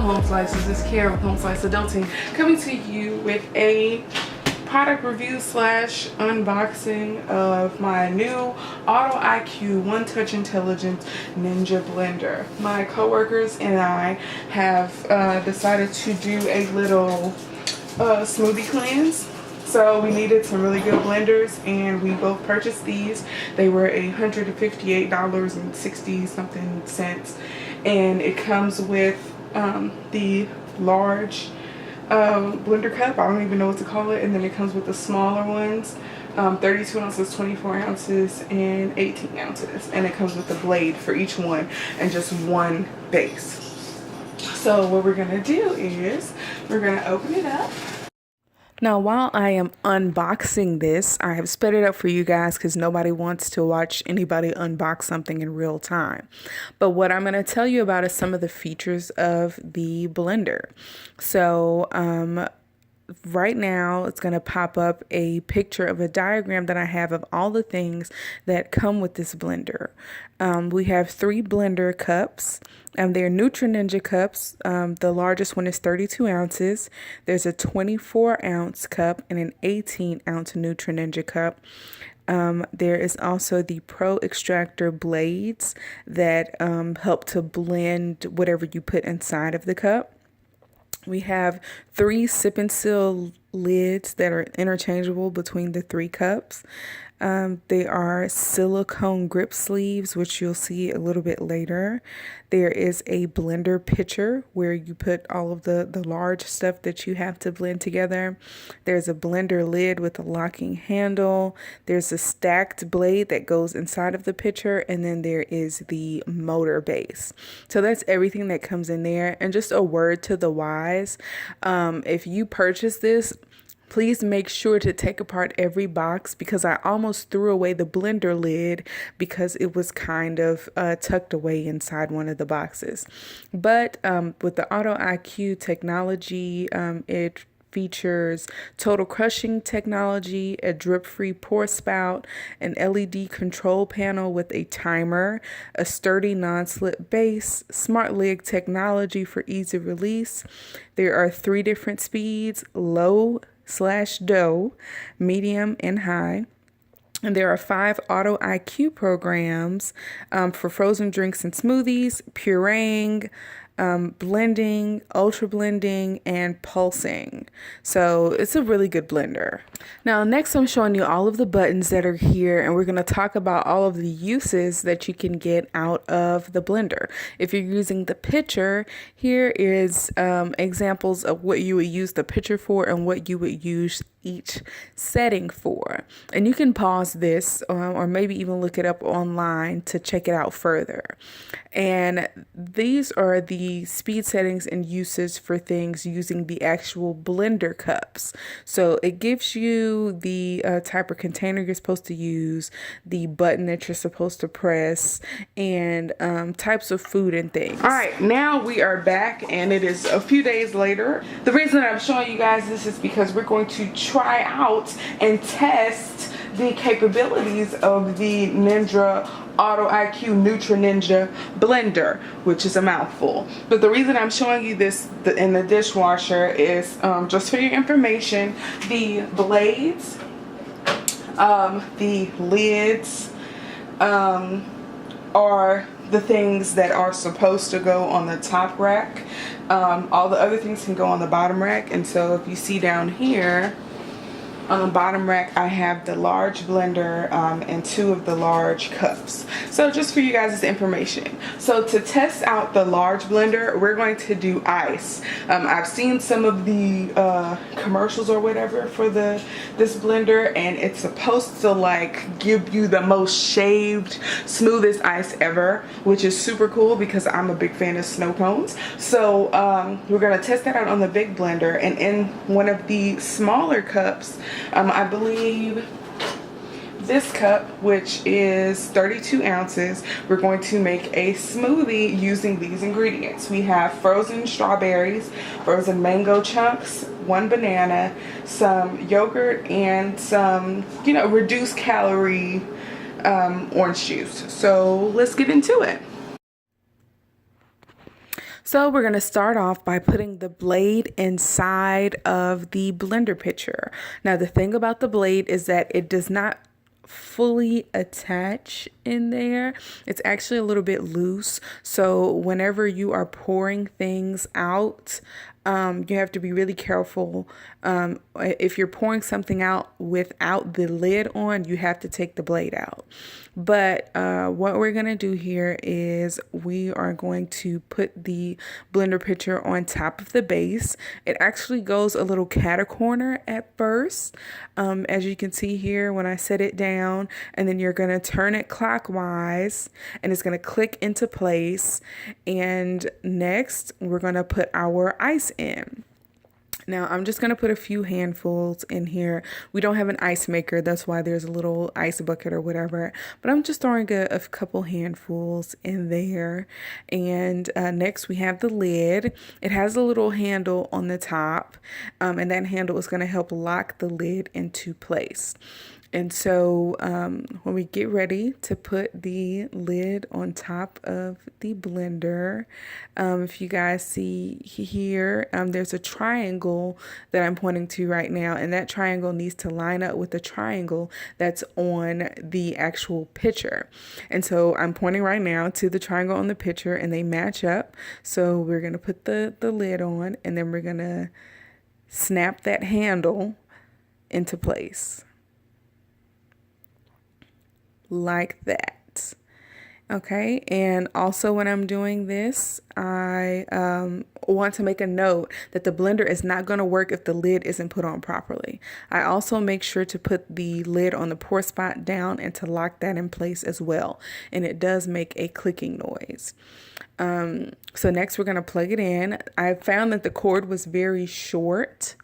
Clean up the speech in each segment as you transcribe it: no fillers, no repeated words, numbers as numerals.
Home Slices. It's Kara with Home Slice Adulting, coming to you with a product review slash unboxing of my new Auto IQ One Touch Intelligent Ninja Blender. My coworkers and I have decided to do a little smoothie cleanse. So we needed some really good blenders, and we both purchased these. They were $158.60 something cents, and it comes with the large blender cup. I don't even know what to call it. And then it comes with the smaller ones, 32 ounces, 24 ounces, and 18 ounces. And it comes with a blade for each one and just one base. So what we're gonna do is we're gonna open it up. Now, while I am unboxing this, I have sped it up for you guys because nobody wants to watch anybody unbox something in real time. But what I'm going to tell you about is some of the features of the blender. So, right now it's going to pop up a picture of a diagram that I have of all the things that come with this blender. We have 3 blender cups, and they're Nutri Ninja cups. The largest one is 32 ounces. There's a 24 ounce cup and an 18 ounce Nutri Ninja cup. There is also the Pro Extractor blades that help to blend whatever you put inside of the cup. We have 3 sip and seal lids that are interchangeable between the 3 cups. They are silicone grip sleeves, which you'll see a little bit later. There is a blender pitcher where you put all of the large stuff that you have to blend together. There's a blender lid with a locking handle. There's a stacked blade that goes inside of the pitcher, and then there is the motor base. So that's everything that comes in there. And just a word to the wise, if you purchase this, please make sure to take apart every box, because I almost threw away the blender lid because it was kind of tucked away inside one of the boxes. But with the Auto IQ technology, it features total crushing technology, a drip-free pour spout, an LED control panel with a timer, a sturdy non-slip base, smart lid technology for easy release. There are 3 different speeds: low/dough, medium, and high. And there are 5 Auto IQ programs for frozen drinks and smoothies, pureeing, blending, ultra blending, and pulsing. So it's a really good blender. Now, next I'm showing you all of the buttons that are here, and we're going to talk about all of the uses that you can get out of the blender. If you're using the pitcher, here is examples of what you would use the pitcher for and what you would use each setting for. And you can pause this or maybe even look it up online to check it out further. And these are the speed settings and uses for things using the actual blender cups. So it gives you the type of container you're supposed to use, the button that you're supposed to press, and types of food and things. All right, now we are back, and it is a few days later. The reason that I'm showing you guys this is because we're going to try out and test the capabilities of the Ninja Auto IQ Nutri Ninja Blender, which is a mouthful. But the reason I'm showing you this in the dishwasher is just for your information. The blades, the lids are the things that are supposed to go on the top rack. All the other things can go on the bottom rack. And so if you see down here, on the bottom rack, I have the large blender and 2 of the large cups. So just for you guys' information. So to test out the large blender, we're going to do ice. I've seen some of the commercials or whatever for this blender, and it's supposed to like give you the most shaved, smoothest ice ever, which is super cool because I'm a big fan of snow cones. So we're gonna test that out on the big blender, and in one of the smaller cups, I believe this cup, which is 32 ounces, we're going to make a smoothie using these ingredients. We have frozen strawberries, frozen mango chunks, 1 banana, some yogurt, and some, reduced calorie orange juice. So let's get into it. So we're going to start off by putting the blade inside of the blender pitcher. Now the thing about the blade is that it does not fully attach in there. It's actually a little bit loose. So whenever you are pouring things out, you have to be really careful. If you're pouring something out without the lid on, you have to take the blade out. But what we're going to do here is we are going to put the blender pitcher on top of the base. It actually goes a little catacorner at first, as you can see here when I set it down, and then you're going to turn it clockwise and it's going to click into place. And next we're going to put our ice in. Now I'm just going to put a few handfuls in here. We don't have an ice maker, that's why there's a little ice bucket or whatever, but I'm just throwing a couple handfuls in there. And next we have the lid. It has a little handle on the top, and that handle is going to help lock the lid into place. And so when we get ready to put the lid on top of the blender, if you guys see here, there's a triangle that I'm pointing to right now, and that triangle needs to line up with the triangle that's on the actual pitcher. And so I'm pointing right now to the triangle on the pitcher, and they match up. So we're going to put the lid on, and then we're going to snap that handle into place. Like that. Okay, and also when I'm doing this, I want to make a note that the blender is not going to work if the lid isn't put on properly. I also make sure to put the lid on the pour spot down and to lock that in place as well, and it does make a clicking noise. So next we're going to plug it in. I found that the cord was very short.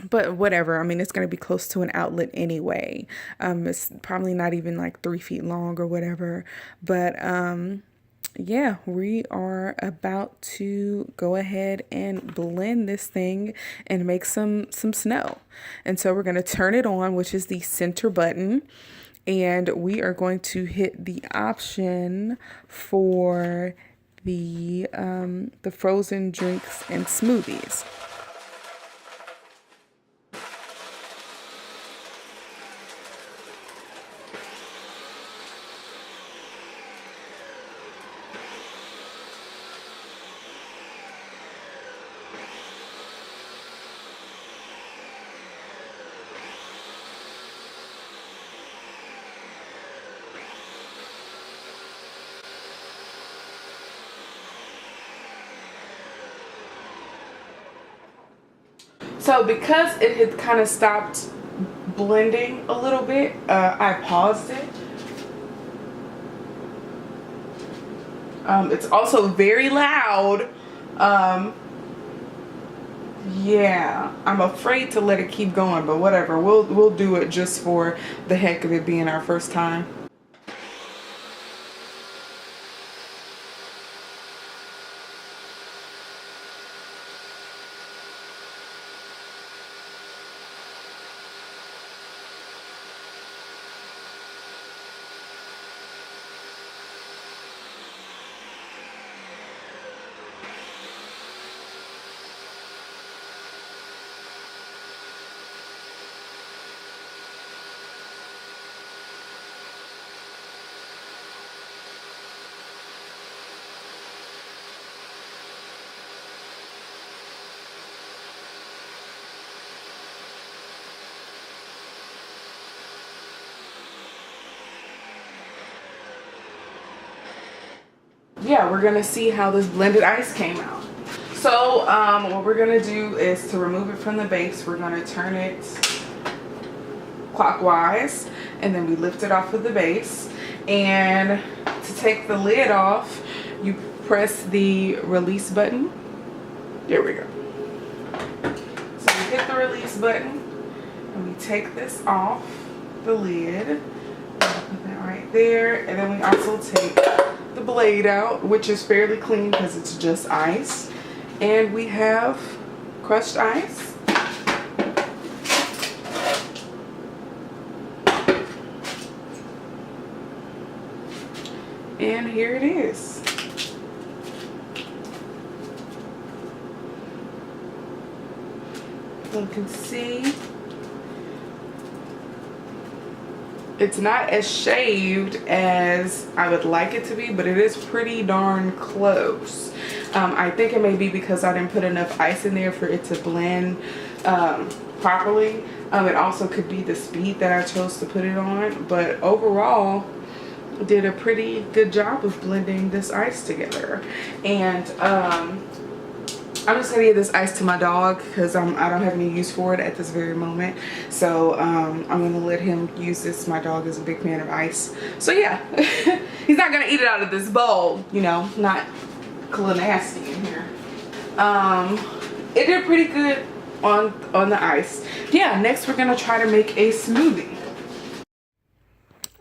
But whatever, I mean, it's going to be close to an outlet anyway. It's probably not even like 3 feet long or whatever. But yeah, we are about to go ahead and blend this thing and make some snow. And so we're going to turn it on, which is the center button. And we are going to hit the option for the frozen drinks and smoothies. So because it had kind of stopped blending a little bit, I paused it. It's also very loud. Yeah, I'm afraid to let it keep going, but whatever. We'll do it just for the heck of it being our first time. Yeah, we're gonna see how this blended ice came out. So what we're gonna do is to remove it from the base, we're gonna turn it clockwise, and then we lift it off of the base. And to take the lid off, you press the release button. There we go. So we hit the release button and we take this off the lid. Put that right there, and then we also take the blade out, which is fairly clean because it's just ice, and we have crushed ice. And here it is. You can see it's not as shaved as I would like it to be, but it is pretty darn close. I think it may be because I didn't put enough ice in there for it to blend properly. It also could be the speed that I chose to put it on, but overall did a pretty good job of blending this ice together. And I'm just gonna give this ice to my dog because I don't have any use for it at this very moment. So I'm gonna let him use this. My dog is a big fan of ice. So yeah, he's not gonna eat it out of this bowl, you know, not nasty in here. It did pretty good on the ice. Yeah, next we're gonna try to make a smoothie.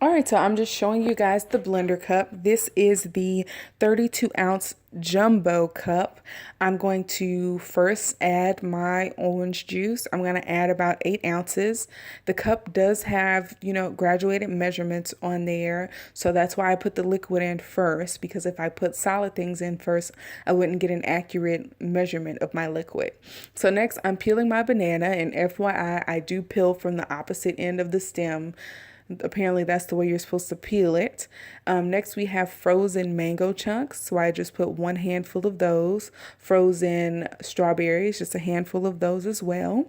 Alright, so I'm just showing you guys the blender cup. This is the 32-ounce jumbo cup. I'm going to first add my orange juice. I'm going to add about 8 ounces. The cup does have, you know, graduated measurements on there. So that's why I put the liquid in first, because if I put solid things in first, I wouldn't get an accurate measurement of my liquid. So next I'm peeling my banana, and FYI, I do peel from the opposite end of the stem. Apparently that's the way you're supposed to peel it. Next we have frozen mango chunks, so I just put 1 handful of those. Frozen strawberries, just a handful of those as well.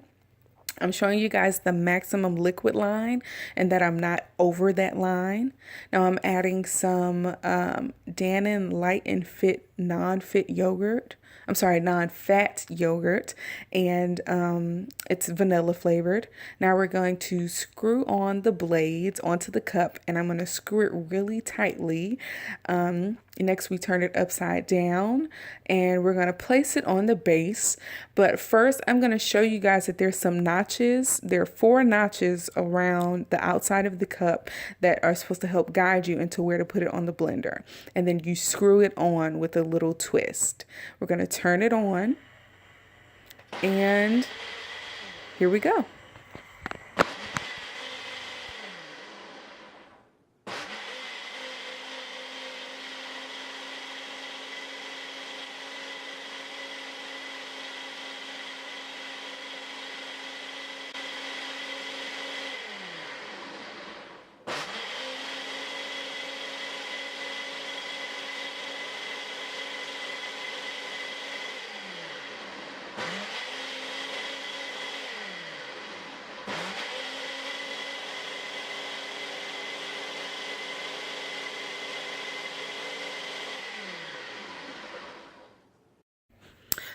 I'm showing you guys the maximum liquid line and that I'm not over that line. Now I'm adding some Dannon Light and Fit non-fat yogurt, and it's vanilla flavored. Now we're going to screw on the blades onto the cup, and I'm going to screw it really tightly. Next we turn it upside down, and we're going to place it on the base. But first I'm going to show you guys that there's some notches. There are 4 notches around the outside of the cup that are supposed to help guide you into where to put it on the blender. And then you screw it on with a little twist. We're going to turn it on, and here we go.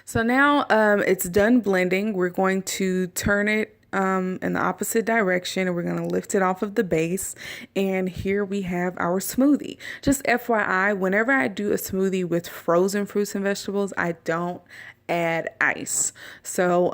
So now it's done blending. We're going to turn it in the opposite direction, and we're going to lift it off of the base. And here we have our smoothie. Just FYI, whenever I do a smoothie with frozen fruits and vegetables, I don't add ice. So,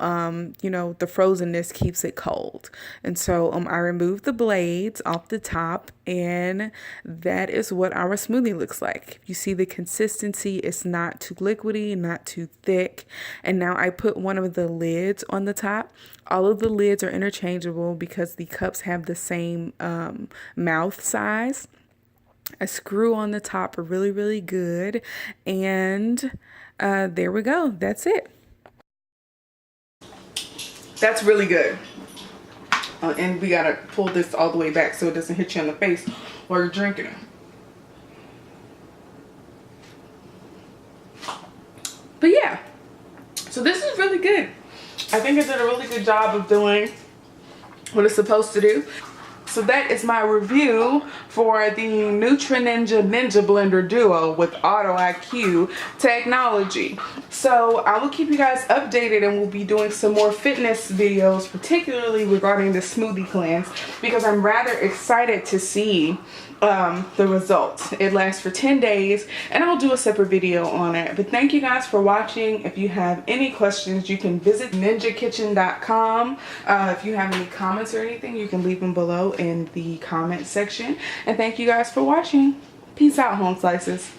you know, the frozenness keeps it cold. And so I removed the blades off the top, and that is what our smoothie looks like. You see the consistency, it's not too liquidy, not too thick. And now I put one of the lids on the top. All of the lids are interchangeable because the cups have the same mouth size. I screw on the top really, really good, and there we go. That's it. That's really good. And we gotta pull this all the way back so it doesn't hit you in the face while you're drinking it. But yeah, so this is really good. I think it did a really good job of doing what it's supposed to do. So that is my review for the Nutri Ninja Blender Duo with Auto IQ technology. So I will keep you guys updated, and we'll be doing some more fitness videos, particularly regarding the smoothie cleanse, because I'm rather excited to see the results. It lasts for 10 days, and I'll do a separate video on it. But thank you guys for watching. If you have any questions, you can visit ninjakitchen.com. If you have any comments or anything, you can leave them below in the comment section. And thank you guys for watching. Peace out, home slices.